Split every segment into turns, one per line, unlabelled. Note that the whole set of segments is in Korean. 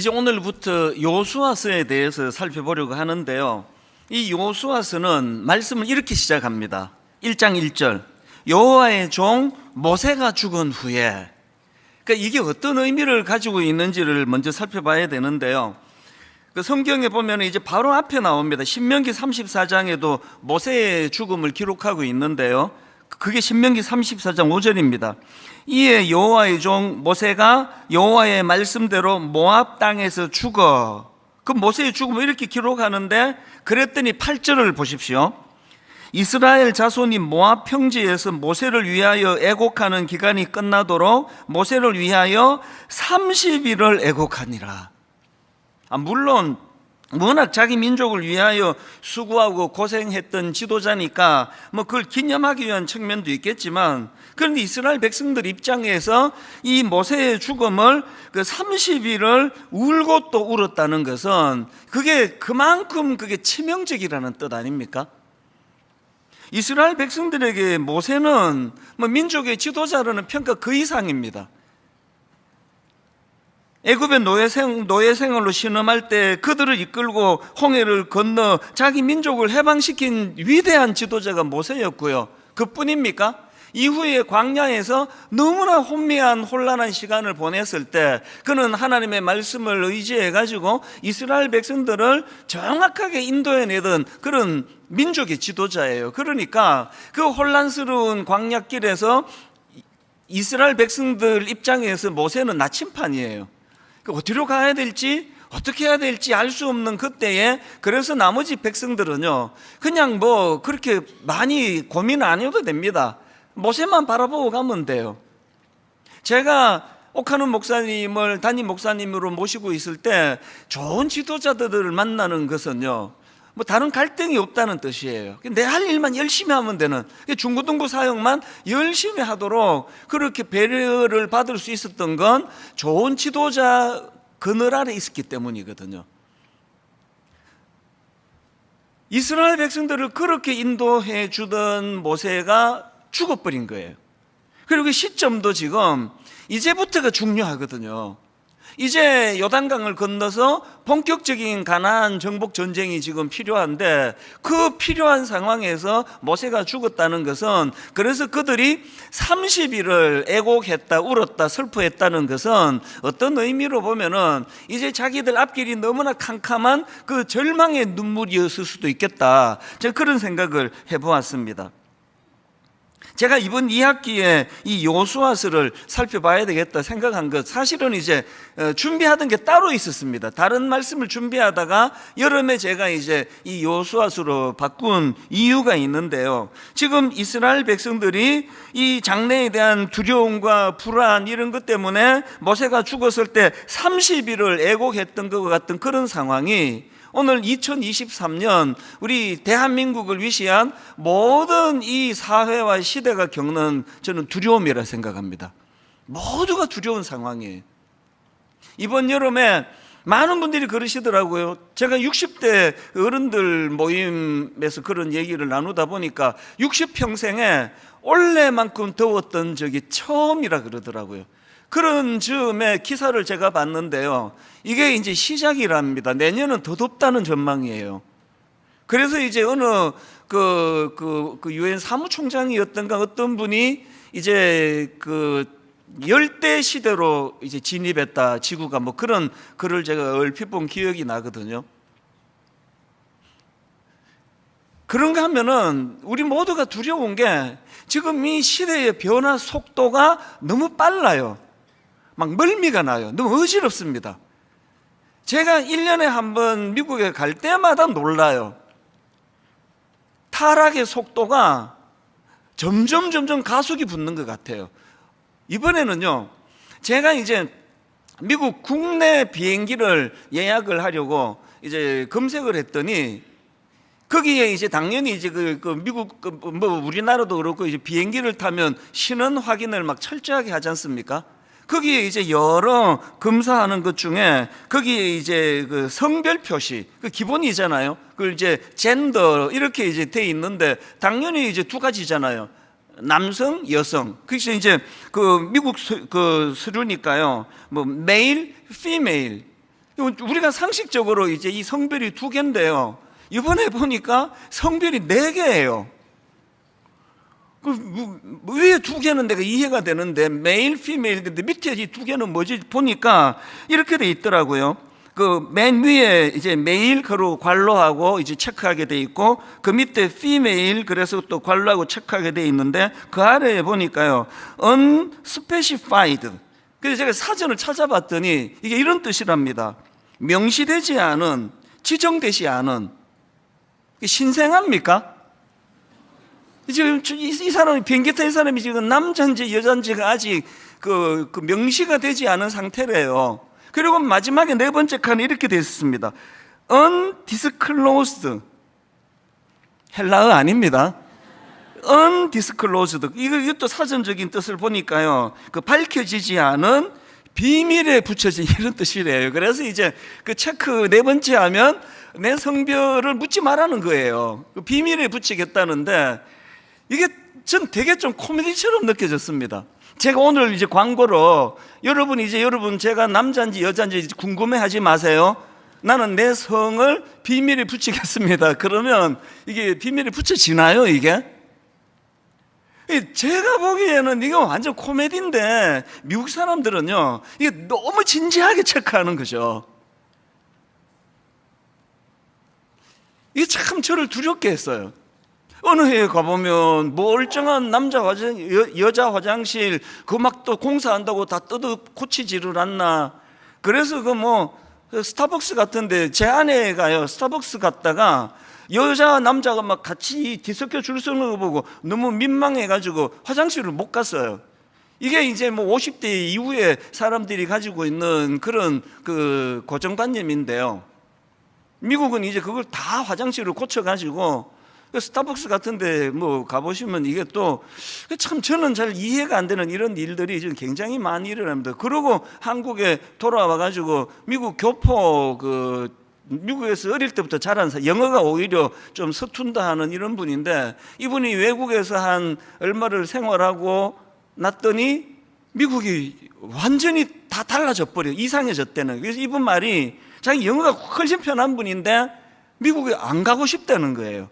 이제 오늘부터 여호수아서에 대해서 살펴보려고 하는데요. 이 여호수아서는 말씀을 이렇게 시작합니다. 1장 1절 여호와의 종 모세가 죽은 후에, 그러니까 이게 어떤 의미를 가지고 있는지를 먼저 살펴봐야 되는데요. 그 성경에 보면 이제 바로 앞에 나옵니다. 신명기 34장에도 모세의 죽음을 기록하고 있는데요. 그게 신명기 34장 5절입니다. 이에 여호와의 종 모세가 여호와의 말씀대로 모압 땅에서 죽어. 그 모세의 죽음을 이렇게 기록하는데, 그랬더니 8절을 보십시오. 이스라엘 자손이 모압 평지에서 모세를 위하여 애곡하는 기간이 끝나도록 모세를 위하여 30일을 애곡하니라. 물론 워낙 자기 민족을 위하여 수고하고 고생했던 지도자니까 그걸 기념하기 위한 측면도 있겠지만, 그런데 이스라엘 백성들 입장에서 이 모세의 죽음을 그 30일을 울고 또 울었다는 것은 그게 그만큼 그게 치명적이라는 뜻 아닙니까? 이스라엘 백성들에게 모세는 민족의 지도자라는 평가 그 이상입니다. 애굽의 노예 생활로 신음할 때 그들을 이끌고 홍해를 건너 자기 민족을 해방시킨 위대한 지도자가 모세였고요. 그뿐입니까? 이후에 광야에서 너무나 혼미한 혼란한 시간을 보냈을 때 그는 하나님의 말씀을 의지해가지고 이스라엘 백성들을 정확하게 인도해내던 그런 민족의 지도자예요. 그러니까 그 혼란스러운 광야길에서 이스라엘 백성들 입장에서 모세는 나침판이에요. 어디로 가야 될지 어떻게 해야 될지 알 수 없는 그때에, 그래서 나머지 백성들은요 그냥 그렇게 많이 고민 안 해도 됩니다. 모세만 바라보고 가면 돼요. 제가 옥하는 목사님을 담임 목사님으로 모시고 있을 때 좋은 지도자들을 만나는 것은요 다른 갈등이 없다는 뜻이에요. 내 할 일만 열심히 하면 되는, 중고등부 사역만 열심히 하도록 그렇게 배려를 받을 수 있었던 건 좋은 지도자 그늘 아래 있었기 때문이거든요. 이스라엘 백성들을 그렇게 인도해 주던 모세가 죽어버린 거예요. 그리고 그 시점도 지금 이제부터가 중요하거든요. 이제 요단강을 건너서 본격적인 가나안 정복 전쟁이 지금 필요한데, 그 필요한 상황에서 모세가 죽었다는 것은, 그래서 그들이 30일을 애곡했다, 울었다, 슬퍼했다는 것은 어떤 의미로 보면은 이제 자기들 앞길이 너무나 캄캄한 그 절망의 눈물이었을 수도 있겠다, 제가 그런 생각을 해보았습니다. 제가 이번 2학기에 이 여호수아서를 살펴봐야 되겠다 생각한 것, 사실은 이제 준비하던 게 따로 있었습니다. 다른 말씀을 준비하다가 여름에 제가 이제 이 여호수아서로 바꾼 이유가 있는데요. 지금 이스라엘 백성들이 이 장래에 대한 두려움과 불안 이런 것 때문에 모세가 죽었을 때 30일을 애곡했던 것 같은 그런 상황이 오늘 2023년 우리 대한민국을 위시한 모든 이 사회와 시대가 겪는 저는 두려움이라 생각합니다. 모두가 두려운 상황이에요. 이번 여름에 많은 분들이 그러시더라고요. 제가 60대 어른들 모임에서 그런 얘기를 나누다 보니까 60평생에 올해만큼 더웠던 적이 처음이라 그러더라고요. 그런 즈음에 기사를 제가 봤는데요, 이게 이제 시작이랍니다. 내년은 더 덥다는 전망이에요. 그래서 이제 어느 유엔 사무총장이었던가 어떤 분이 이제 열대 시대로 이제 진입했다, 지구가 그런 글을 제가 얼핏 본 기억이 나거든요. 그런가 하면은 우리 모두가 두려운 게 지금 이 시대의 변화 속도가 너무 빨라요. 막 멀미가 나요. 너무 어지럽습니다. 제가 1년에 한 번 미국에 갈 때마다 놀라요. 타락의 속도가 점점 가속이 붙는 것 같아요. 이번에는요, 제가 이제 미국 국내 비행기를 예약을 하려고 이제 검색을 했더니, 거기에 이제 당연히 이제 미국 우리나라도 그렇고 이제 비행기를 타면 신원 확인을 막 철저하게 하지 않습니까? 거기에 이제 여러 검사하는 것 중에 거기에 이제 그 성별 표시, 그 기본이잖아요. 그걸 이제 젠더 이렇게 이제 돼 있는데 당연히 이제 두 가지잖아요. 남성, 여성. 그래서 이제 그 미국 그 서류니까요. 메일, 피메일. 우리가 상식적으로 이제 이 성별이 두 개인데요. 이번에 보니까 성별이 네 개예요. 왜 두 개는 내가 이해가 되는데 메일, 피메일인데 밑에 이 두 개는 뭐지? 보니까 이렇게 돼 있더라고요. 그 맨 위에 이제 메일 그리고 괄호하고 이제 체크하게 돼 있고 그 밑에 female 그래서 또 괄호하고 체크하게 돼 있는데 그 아래에 보니까요 unspecified. 그래서 제가 사전을 찾아봤더니 이게 이런 뜻이랍니다. 명시되지 않은, 지정되지 않은. 신생합니까? 지금 이 사람이 비행기 탄 사람이 지금 남자인지 여자인지가 아직 그 명시가 되지 않은 상태래요. 그리고 마지막에 네 번째 칸에 이렇게 되어 있습니다. undisclosed. 헬라어 아닙니다. undisclosed. 이것도 사전적인 뜻을 보니까요. 그 밝혀지지 않은 비밀에 붙여진 이런 뜻이래요. 그래서 이제 그 체크 네 번째 하면 내 성별을 묻지 말라는 거예요. 그 비밀에 붙이겠다는데 이게 전 되게 좀 코미디처럼 느껴졌습니다. 제가 오늘 이제 광고로 여러분 제가 남자인지 여자인지 궁금해하지 마세요. 나는 내 성을 비밀에 붙이겠습니다. 그러면 이게 비밀에 붙여지나요, 이게? 제가 보기에는 이거 완전 코미디인데 미국 사람들은요 이게 너무 진지하게 체크하는 거죠. 이게 참 저를 두렵게 했어요. 어느 해에 가보면 멀쩡한 남자 여자 화장실 그 막 또 공사한다고 다 뜯어 고치지를 않나. 그래서 스타벅스 같은데 제 아내가요 스타벅스 갔다가 여자 남자가 막 같이 뒤섞여 줄 서는 거 보고 너무 민망해가지고 화장실을 못 갔어요. 이게 이제 50대 이후에 사람들이 가지고 있는 그런 그 고정관념인데요. 미국은 이제 그걸 다 화장실을 고쳐가지고 스타벅스 같은데 가보시면 이게 또 참 저는 잘 이해가 안 되는 이런 일들이 지금 굉장히 많이 일어납니다. 그러고 한국에 돌아와가지고 미국 교포 미국에서 어릴 때부터 자란 영어가 오히려 좀 서툰다 하는 이런 분인데 이분이 외국에서 한 얼마를 생활하고 났더니 미국이 완전히 다 달라져 버려 이상해졌다는. 그래서 이분 말이 자기 영어가 훨씬 편한 분인데 미국에 안 가고 싶다는 거예요.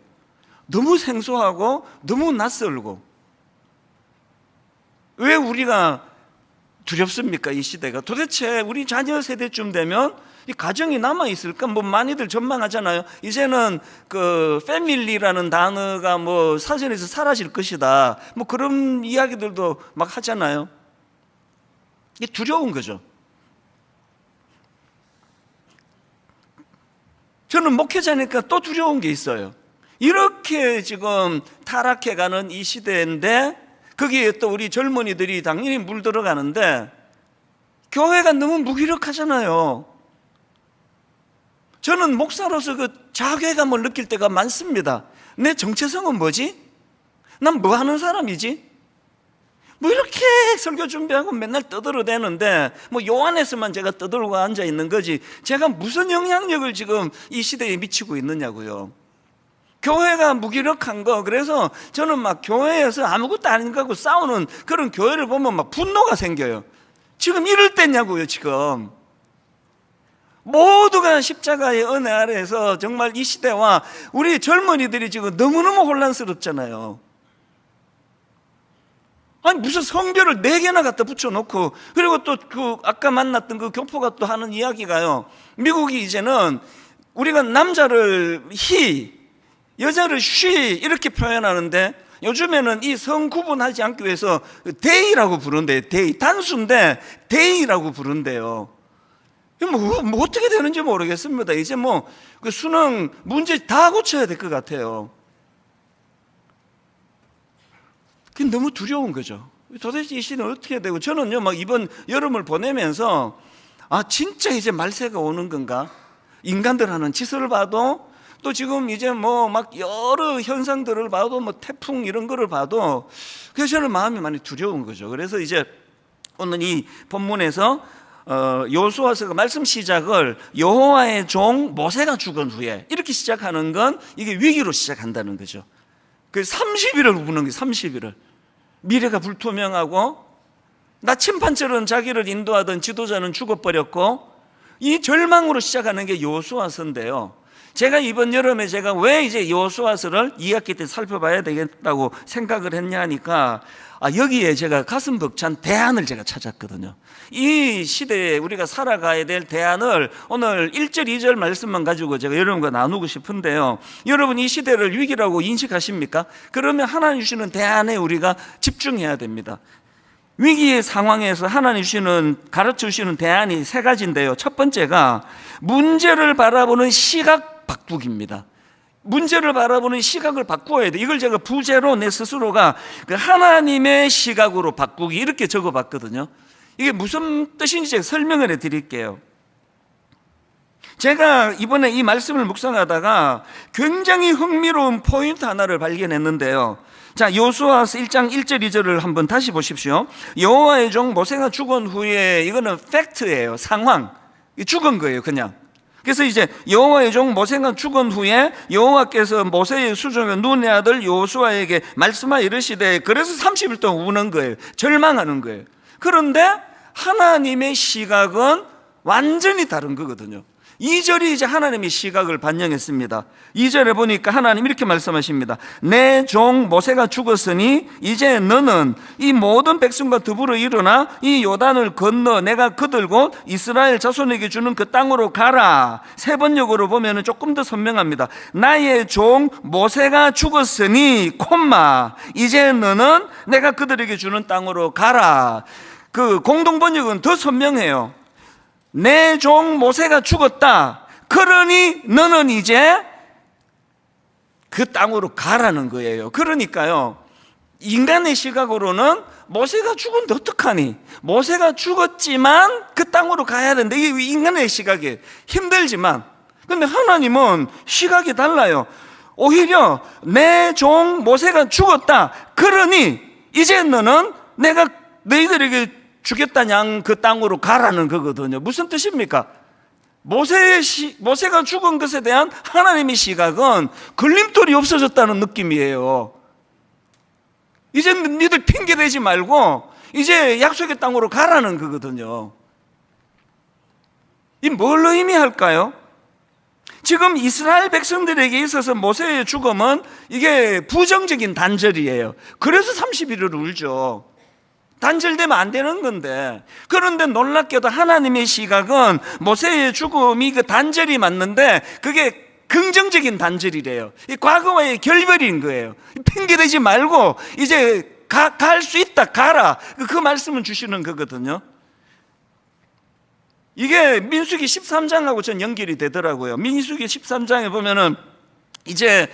너무 생소하고 너무 낯설고. 왜 우리가 두렵습니까? 이 시대가 도대체 우리 자녀 세대쯤 되면 이 가정이 남아있을까? 많이들 전망하잖아요. 이제는 그 패밀리라는 단어가 사전에서 사라질 것이다. 그런 이야기들도 막 하잖아요. 이게 두려운 거죠. 저는 목회자니까 또 두려운 게 있어요. 이렇게 지금 타락해가는 이 시대인데 거기에 또 우리 젊은이들이 당연히 물들어가는데 교회가 너무 무기력하잖아요. 저는 목사로서 그 자괴감을 느낄 때가 많습니다. 내 정체성은 뭐지? 난 뭐 하는 사람이지? 이렇게 설교 준비하고 맨날 떠들어대는데 요 안에서만 제가 떠들고 앉아 있는 거지 제가 무슨 영향력을 지금 이 시대에 미치고 있느냐고요. 교회가 무기력한 거. 그래서 저는 막 교회에서 아무것도 아닌 거 하고 싸우는 그런 교회를 보면 막 분노가 생겨요. 지금 이럴 때냐고요. 지금 모두가 십자가의 은혜 아래에서 정말 이 시대와 우리 젊은이들이 지금 너무너무 혼란스럽잖아요. 아니 무슨 성별을 4개나 갖다 붙여놓고 그리고 또 아까 만났던 그 교포가 또 하는 이야기가요, 미국이 이제는 우리가 남자를 he, 여자를 she 이렇게 표현하는데 요즘에는 이 성 구분하지 않기 위해서 they라고 부른대요. they. 단수인데 they라고 부른대요. 어떻게 되는지 모르겠습니다. 이제 그 수능 문제 다 고쳐야 될 것 같아요. 그게 너무 두려운 거죠. 도대체 이 시대는 어떻게 해야 되고, 저는요, 이번 여름을 보내면서 진짜 이제 말세가 오는 건가? 인간들 하는 짓을 봐도 또 지금 이제 여러 현상들을 봐도 태풍 이런 거를 봐도 그래서 저는 마음이 많이 두려운 거죠. 그래서 이제 오늘 이 본문에서 여호수아서가 말씀 시작을 여호와의 종 모세가 죽은 후에 이렇게 시작하는 건 이게 위기로 시작한다는 거죠. 그 30일을 부르는 게 30일을 미래가 불투명하고 나침반처럼 자기를 인도하던 지도자는 죽어버렸고 이 절망으로 시작하는 게 여호수아서인데요. 제가 이번 여름에 제가 왜 이제 여호수아서를 2학기 때 살펴봐야 되겠다고 생각을 했냐 하니까 여기에 제가 가슴 벅찬 대안을 제가 찾았거든요. 이 시대에 우리가 살아가야 될 대안을 오늘 1절 2절 말씀만 가지고 제가 여러분과 나누고 싶은데요. 여러분 이 시대를 위기라고 인식하십니까? 그러면 하나님 주시는 대안에 우리가 집중해야 됩니다. 위기의 상황에서 하나님 주시는 가르쳐 주시는 대안이 세 가지인데요. 첫 번째가 문제를 바라보는 시각 바꾸기입니다. 문제를 바라보는 시각을 바꾸어야 돼. 이걸 제가 부제로 내 스스로가 하나님의 시각으로 바꾸기 이렇게 적어봤거든요. 이게 무슨 뜻인지 제가 설명을 해드릴게요. 제가 이번에 이 말씀을 묵상하다가 굉장히 흥미로운 포인트 하나를 발견했는데요. 자, 여호수아서 1장 1절 2절을 한번 다시 보십시오. 여호와의 종 모세가 죽은 후에, 이거는 팩트예요. 상황. 죽은 거예요, 그냥. 그래서 이제 여호와의 종 모세가 죽은 후에 여호와께서 모세의 수종의 눈의 아들 여호수아에게 말씀하여 이르시되, 그래서 30일 동안 우는 거예요. 절망하는 거예요. 그런데 하나님의 시각은 완전히 다른 거거든요. 2절이 이제 하나님의 시각을 반영했습니다. 2절에 보니까 하나님 이렇게 말씀하십니다. 내 종 모세가 죽었으니 이제 너는 이 모든 백성과 더불어 일어나 이 요단을 건너 내가 그들고 이스라엘 자손에게 주는 그 땅으로 가라. 세 번역으로 보면 조금 더 선명합니다. 나의 종 모세가 죽었으니 이제 너는 내가 그들에게 주는 땅으로 가라. 그 공동번역은 더 선명해요. 내 종 모세가 죽었다. 그러니 너는 이제 그 땅으로 가라는 거예요. 그러니까요, 인간의 시각으로는 모세가 죽은데 어떡하니? 모세가 죽었지만 그 땅으로 가야 되는데, 이게 인간의 시각이 힘들지만, 근데 하나님은 시각이 달라요. 오히려 내 종 모세가 죽었다. 그러니 이제 너는 내가 너희들에게 주겠다냥 그 땅으로 가라는 거거든요. 무슨 뜻입니까? 모세가 죽은 것에 대한 하나님의 시각은 걸림돌이 없어졌다는 느낌이에요. 이제 너희들 핑계대지 말고 이제 약속의 땅으로 가라는 거거든요. 이 뭘로 의미할까요? 지금 이스라엘 백성들에게 있어서 모세의 죽음은 이게 부정적인 단절이에요. 그래서 30일을 울죠. 단절되면 안 되는 건데, 그런데 놀랍게도 하나님의 시각은 모세의 죽음이 그 단절이 맞는데 그게 긍정적인 단절이래요. 이 과거와의 결별인 거예요. 핑계대지 말고 이제 갈 수 있다, 가라. 그 말씀을 주시는 거거든요. 이게 민수기 13장하고 전 연결이 되더라고요. 민수기 13장에 보면은 이제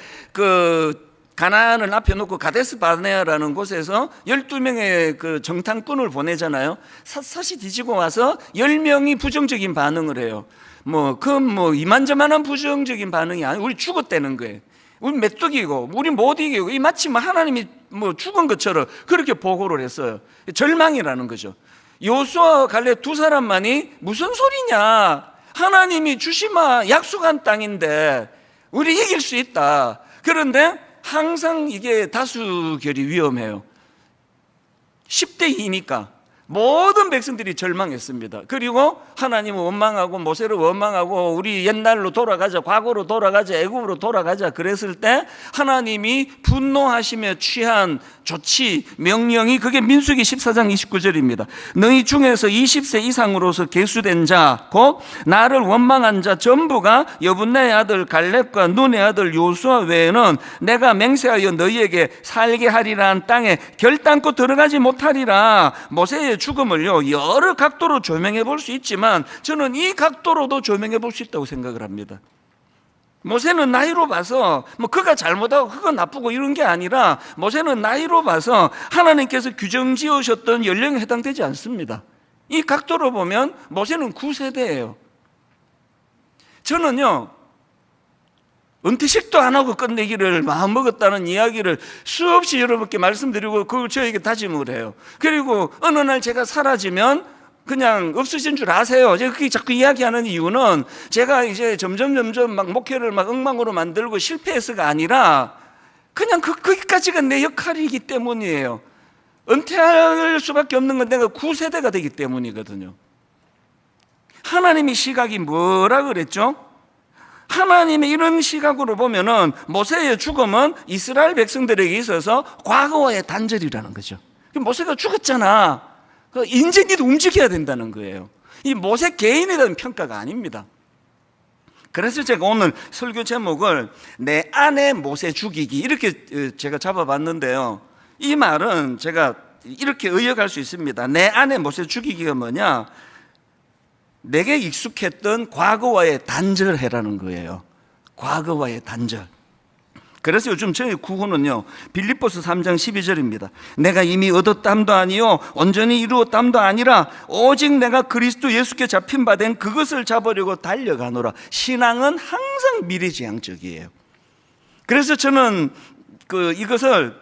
가나안을 앞에 놓고 가데스 바네아라는 곳에서 12명의 그 정탐꾼을 보내잖아요. 샅샅이 뒤지고 와서 10명이 부정적인 반응을 해요. 이만저만한 부정적인 반응이 아니고 우리 죽었다는 거예요. 우리 메뚜기고 우리 못 이기고, 이 마치 하나님이 죽은 것처럼 그렇게 보고를 했어요. 절망이라는 거죠. 여호수아와 갈렙 두 사람만이 무슨 소리냐, 하나님이 주시마 약속한 땅인데 우리 이길 수 있다. 그런데 항상 이게 다수결이 위험해요. 10대 2니까 모든 백성들이 절망했습니다. 그리고 하나님은 원망하고 모세를 원망하고 우리 옛날로 돌아가자, 과거로 돌아가자, 애굽으로 돌아가자 그랬을 때 하나님이 분노하시며 취한 조치, 명령이 그게 민수기 14장 29절입니다. 너희 중에서 20세 이상으로서 계수된 자, 곧 나를 원망한 자 전부가 여분네의 아들 갈렙과 눈의 아들 요수아 외에는 내가 맹세하여 너희에게 살게 하리라 한 땅에 결단코 들어가지 못하리라. 모세의 죽음을요 여러 각도로 조명해 볼 수 있지만 저는 이 각도로도 조명해 볼 수 있다고 생각을 합니다. 모세는 나이로 봐서 그가 잘못하고 그가 나쁘고 이런 게 아니라, 모세는 나이로 봐서 하나님께서 규정 지으셨던 연령에 해당되지 않습니다. 이 각도로 보면 모세는 9세대예요. 저는요 은퇴식도 안 하고 끝내기를 마음먹었다는 이야기를 수없이 여러분께 말씀드리고 그걸 저에게 다짐을 해요. 그리고 어느 날 제가 사라지면 그냥 없어진 줄 아세요. 제가 그렇게 자꾸 이야기하는 이유는 제가 이제 점점 막 목회를 엉망으로 만들고 실패해서가 아니라 그냥 거기까지가 내 역할이기 때문이에요. 은퇴할 수밖에 없는 건 내가 9세대가 되기 때문이거든요. 하나님의 시각이 뭐라 그랬죠? 하나님의 이런 시각으로 보면은 모세의 죽음은 이스라엘 백성들에게 있어서 과거와의 단절이라는 거죠. 모세가 죽었잖아. 이제 니도 움직여야 된다는 거예요. 이 모세 개인에 대한 평가가 아닙니다. 그래서 제가 오늘 설교 제목을 내 안에 모세 죽이기 이렇게 제가 잡아봤는데요. 이 말은 제가 이렇게 의역할 수 있습니다. 내 안에 모세 죽이기가 뭐냐? 내게 익숙했던 과거와의 단절해라는 거예요. 과거와의 단절. 그래서 요즘 저희 구호는요, 빌립보서 3장 12절입니다. 내가 이미 얻었담도 아니요 온전히 이루었담도 아니라 오직 내가 그리스도 예수께 잡힌 바 된 그것을 잡으려고 달려가노라. 신앙은 항상 미래지향적이에요. 그래서 저는 이것을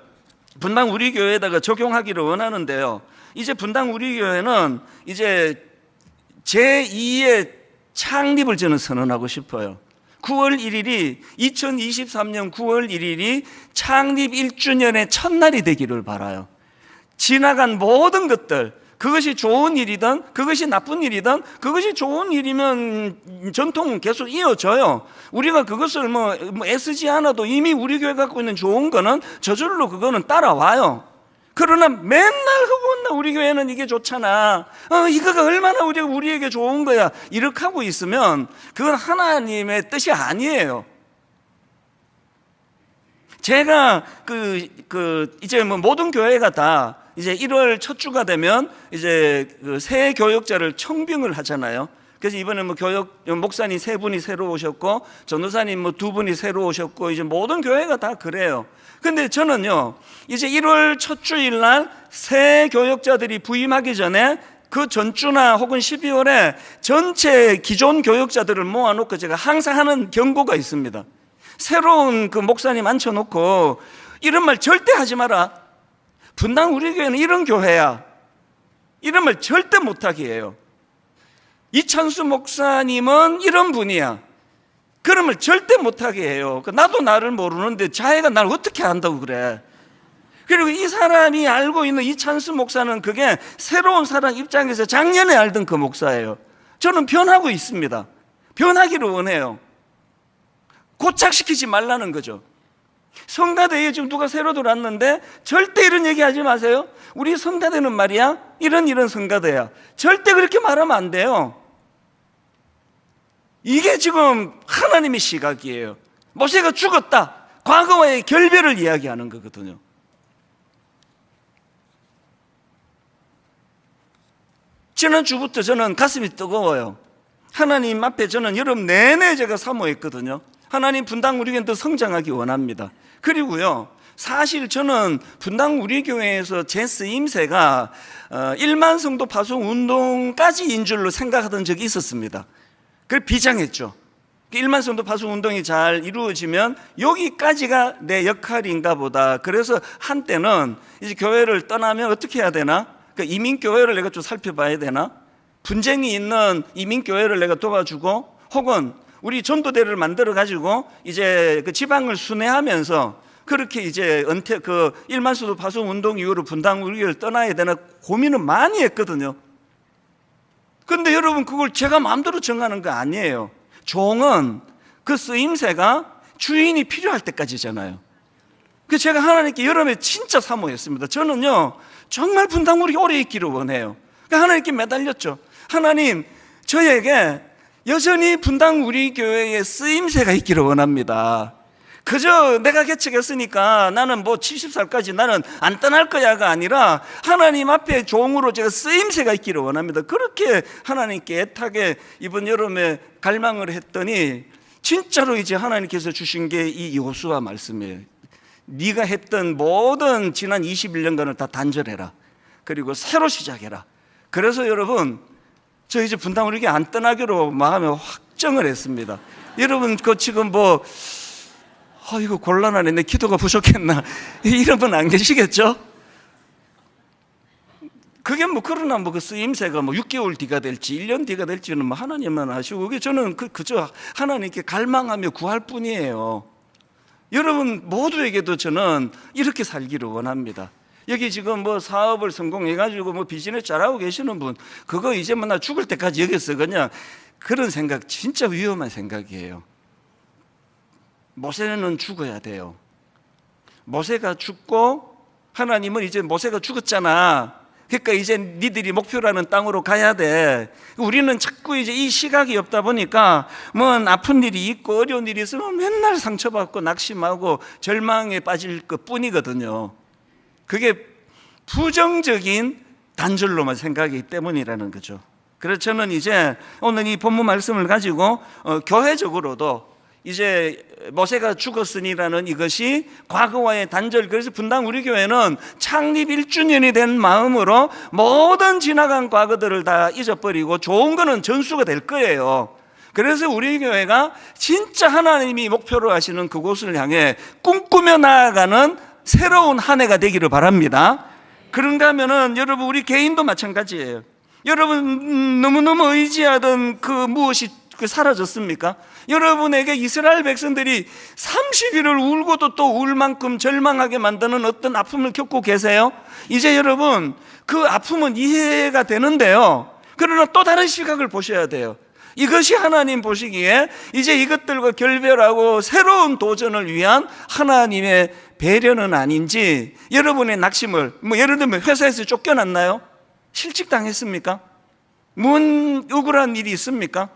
분당 우리 교회에다가 적용하기를 원하는데요. 이제 분당 우리 교회는 이제 제2의 창립을 저는 선언하고 싶어요. 9월 1일이 2023년 9월 1일이 창립 1주년의 첫날이 되기를 바라요. 지나간 모든 것들, 그것이 좋은 일이든 그것이 나쁜 일이든 그것이 좋은 일이면 전통은 계속 이어져요. 우리가 그것을 애쓰지 않아도 이미 우리 교회 갖고 있는 좋은 거는 저절로 그거는 따라와요. 그러나 맨날 허구나 우리 교회는 이게 좋잖아. 이거가 얼마나 우리에게 좋은 거야. 이렇게 하고 있으면 그건 하나님의 뜻이 아니에요. 제가 이제 모든 교회가 다 이제 1월 첫 주가 되면 이제 새 교역자를 청빙을 하잖아요. 그래서 이번에 목사님 3분이 새로 오셨고 전도사님 2분이 새로 오셨고 이제 모든 교회가 다 그래요. 근데 저는요, 이제 1월 첫 주일 날 새 교역자들이 부임하기 전에 그 전주나 혹은 12월에 전체 기존 교역자들을 모아놓고 제가 항상 하는 경고가 있습니다. 새로운 목사님 앉혀놓고 이런 말 절대 하지 마라. 분당 우리 교회는 이런 교회야. 이런 말 절대 못하게 해요. 이찬수 목사님은 이런 분이야. 그런 말 절대 못하게 해요. 나도 나를 모르는데 자기가 나를 어떻게 안다고 그래. 그리고 이 사람이 알고 있는 이찬수 목사는 그게 새로운 사람 입장에서 작년에 알던 그 목사예요. 저는 변하고 있습니다. 변하기를 원해요. 고착시키지 말라는 거죠. 성가대에 지금 누가 새로 들어왔는데 절대 이런 얘기 하지 마세요. 우리 성가대는 말이야 이런 성가대야. 절대 그렇게 말하면 안 돼요. 이게 지금 하나님의 시각이에요. 모세가 죽었다. 과거와의 결별을 이야기하는 거거든요. 지난주부터 저는 가슴이 뜨거워요. 하나님 앞에 저는 여름 내내 제가 사모했거든요. 하나님 분당 우리 교회는 더 성장하기 원합니다. 그리고요, 사실 저는 분당 우리 교회에서 제 쓰임새가 1만 성도 파송 운동까지인 줄로 생각하던 적이 있었습니다. 그래서 비장했죠. 1만 성도 파송 운동이 잘 이루어지면 여기까지가 내 역할인가 보다. 그래서 한때는 이제 교회를 떠나면 어떻게 해야 되나? 이민교회를 내가 좀 살펴봐야 되나? 분쟁이 있는 이민교회를 내가 도와주고, 혹은 우리 전도대를 만들어 가지고 이제 지방을 순회하면서 그렇게 이제 1만 성도 파송 운동 이후로 분당 우리 교회를 떠나야 되나 고민을 많이 했거든요. 근데 여러분, 그걸 제가 마음대로 정하는 거 아니에요. 종은 그 쓰임새가 주인이 필요할 때까지잖아요. 그래서 제가 하나님께 여름에 진짜 사모했습니다. 저는요, 정말 분당 우리 오래 있기를 원해요. 그러니까 하나님께 매달렸죠. 하나님, 저에게 여전히 분당 우리 교회에 쓰임새가 있기를 원합니다. 그저 내가 개척했으니까 나는 70살까지 나는 안 떠날 거야가 아니라 하나님 앞에 종으로 제가 쓰임새가 있기를 원합니다. 그렇게 하나님께 애타게 이번 여름에 갈망을 했더니 진짜로 이제 하나님께서 주신 게 이 여호수아 말씀이에요. 네가 했던 모든 지난 21년간을 다 단절해라. 그리고 새로 시작해라. 그래서 여러분, 저 이제 분당 우리 교회 안 떠나기로 마음에 확정을 했습니다. 여러분, 지금 이거 곤란하네. 내 기도가 부족했나? 이런 분 안 계시겠죠? 그게 그러나 그 쓰임새가 6개월 뒤가 될지 1년 뒤가 될지는 하나님만 아시고, 그게 저는 그저 하나님께 갈망하며 구할 뿐이에요. 여러분 모두에게도 저는 이렇게 살기를 원합니다. 여기 지금 사업을 성공해가지고 비즈니스 잘하고 계시는 분, 그거 이제 나 죽을 때까지 여기서 그냥 그런 생각 진짜 위험한 생각이에요. 모세는 죽어야 돼요. 모세가 죽고 하나님은 이제 모세가 죽었잖아. 그러니까 이제 니들이 목표라는 땅으로 가야 돼. 우리는 자꾸 이제 이 시각이 없다 보니까 뭐 아픈 일이 있고 어려운 일이 있으면 맨날 상처받고 낙심하고 절망에 빠질 것 뿐이거든요. 그게 부정적인 단절로만 생각하기 때문이라는 거죠. 그래서 저는 이제 오늘 이 본문 말씀을 가지고 교회적으로도 이제 모세가 죽었으니라는 이것이 과거와의 단절, 그래서 분당 우리 교회는 창립 1주년이 된 마음으로 모든 지나간 과거들을 다 잊어버리고 좋은 거는 전수가 될 거예요. 그래서 우리 교회가 진짜 하나님이 목표로 하시는 그곳을 향해 꿈꾸며 나아가는 새로운 한 해가 되기를 바랍니다. 그런가 하면은 여러분 우리 개인도 마찬가지예요. 여러분 너무너무 의지하던 그 무엇이 사라졌습니까? 여러분에게 이스라엘 백성들이 30일을 울고도 또 울 만큼 절망하게 만드는 어떤 아픔을 겪고 계세요? 이제 여러분 그 아픔은 이해가 되는데요, 그러나 또 다른 시각을 보셔야 돼요. 이것이 하나님 보시기에 이제 이것들과 결별하고 새로운 도전을 위한 하나님의 배려는 아닌지, 여러분의 낙심을 예를 들면 회사에서 쫓겨났나요? 실직당했습니까? 뭔 억울한 일이 있습니까?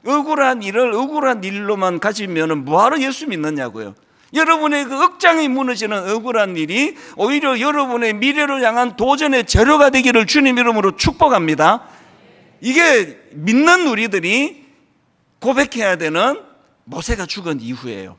억울한 일을 억울한 일로만 가지면 뭐하러 예수 믿느냐고요. 여러분의 그 억장이 무너지는 억울한 일이 오히려 여러분의 미래를 향한 도전의 재료가 되기를 주님 이름으로 축복합니다. 이게 믿는 우리들이 고백해야 되는 모세가 죽은 이후예요.